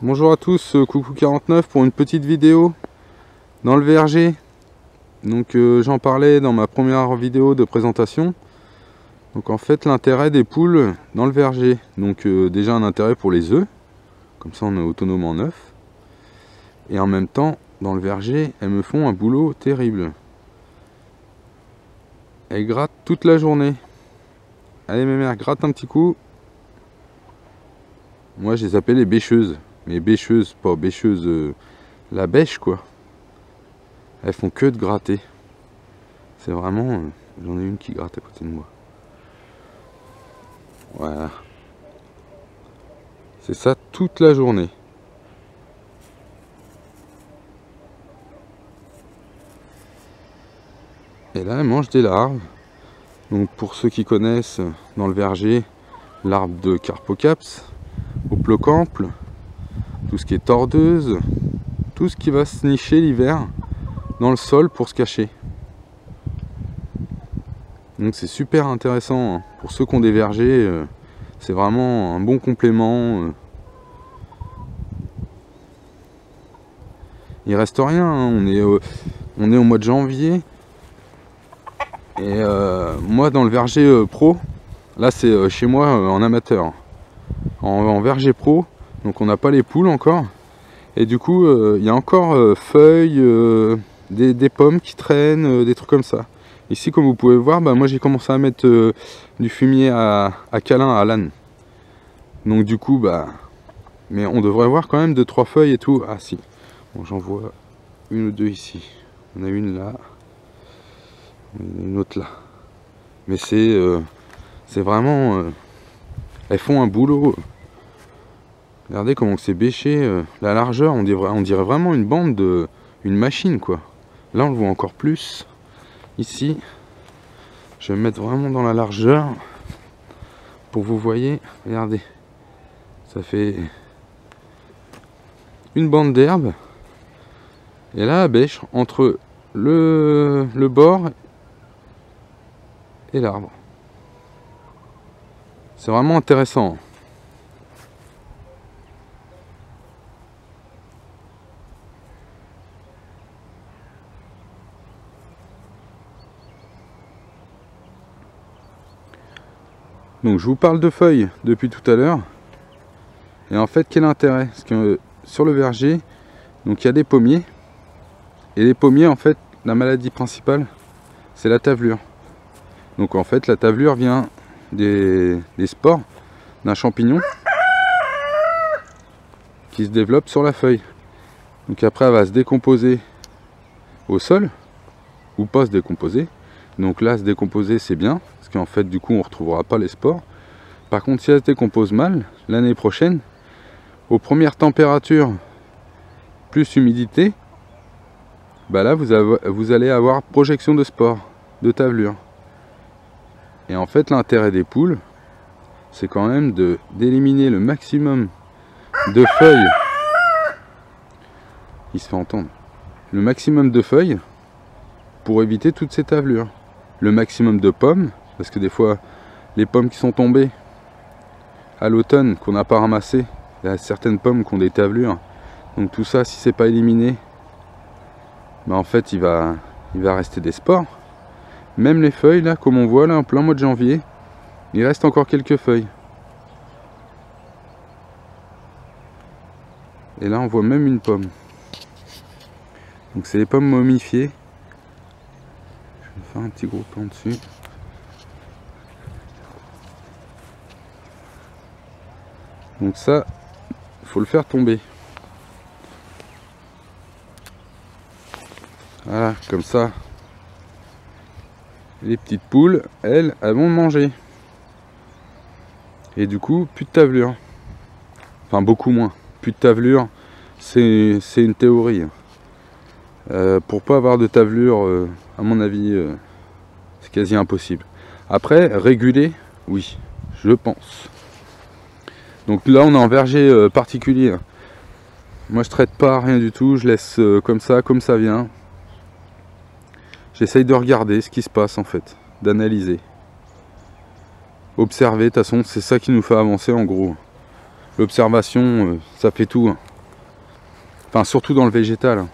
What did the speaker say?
Bonjour à tous, Coucou 49 pour une petite vidéo dans le verger. Donc j'en parlais dans ma première vidéo de présentation. Donc en fait l'intérêt des poules dans le verger. Donc déjà un intérêt pour les œufs, comme ça on est autonome en œufs. Et en même temps dans le verger elles me font un boulot terrible. Elles grattent toute la journée. Allez mes mères, gratte un petit coup. Moi je les appelle les bêcheuses. Mais bêcheuses, pas bêcheuses, la bêche quoi. Elles font que de gratter. C'est vraiment... j'en ai une qui gratte à côté de moi. Voilà. C'est ça toute la journée. Et là, elle mange des larves. Donc pour ceux qui connaissent dans le verger, l'arbre de Carpocaps, Hoplocample, tout ce qui est tordeuse, tout ce qui va se nicher l'hiver dans le sol pour se cacher. Donc c'est super intéressant hein. Pour ceux qui ont des vergers, c'est vraiment un bon complément. Il reste rien, hein. On est au mois de janvier. Et moi dans le verger pro, là c'est chez moi en amateur, en verger pro, donc on n'a pas les poules encore. Et du coup il y a encore feuilles, des pommes qui traînent, des trucs comme ça. Ici comme vous pouvez voir, moi j'ai commencé à mettre du fumier à câlin à l'âne. Donc du coup mais on devrait voir quand même 2-3 feuilles et tout. Ah si, bon, j'en vois une ou deux ici. On a une là. Une autre là, mais c'est vraiment elles font un boulot. Regardez comment c'est bêché, la largeur on dirait vraiment une bande une machine quoi. Là on le voit encore plus ici. Je vais me mettre vraiment dans la largeur pour que vous voyez. Regardez, ça fait une bande d'herbe et là la bêche entre le bord et l'arbre. C'est vraiment intéressant. Donc je vous parle de feuilles depuis tout à l'heure. Et en fait quel intérêt? Parce que sur le verger, donc il y a des pommiers. Et les pommiers en fait, la maladie principale, c'est la tavelure. Donc en fait la tavelure vient des spores d'un champignon qui se développe sur la feuille. Donc après elle va se décomposer au sol ou pas se décomposer. Donc là se décomposer c'est bien parce qu'en fait du coup on ne retrouvera pas les spores. Par contre si elle se décompose mal l'année prochaine, aux premières températures plus humidité, là vous allez avoir projection de spores, de tavelure. Et en fait l'intérêt des poules, c'est quand même d'éliminer le maximum de feuilles. Il se fait entendre. Le maximum de feuilles pour éviter toutes ces tavelures. Le maximum de pommes, parce que des fois les pommes qui sont tombées à l'automne, qu'on n'a pas ramassées, il y a certaines pommes qui ont des tavelures. Donc tout ça, si c'est pas éliminé, en fait il va rester des spores. Même les feuilles là, comme on voit là en plein mois de janvier, il reste encore quelques feuilles. Et là on voit même une pomme. Donc c'est les pommes momifiées. Je vais faire un petit gros plan dessus. Donc ça, il faut le faire tomber. Voilà, comme ça. Les petites poules, elles vont manger. Et du coup, plus de tavelure. Enfin, beaucoup moins. Plus de tavelure, c'est une théorie. Pour pas avoir de tavelure, à mon avis, c'est quasi impossible. Après, réguler, oui, je pense. Donc là, on est en verger particulier. Moi, je traite pas rien du tout. Je laisse comme ça vient. J'essaye de regarder ce qui se passe en fait, d'analyser. Observer, de toute façon, c'est ça qui nous fait avancer en gros. L'observation, ça fait tout. Enfin, surtout dans le végétal.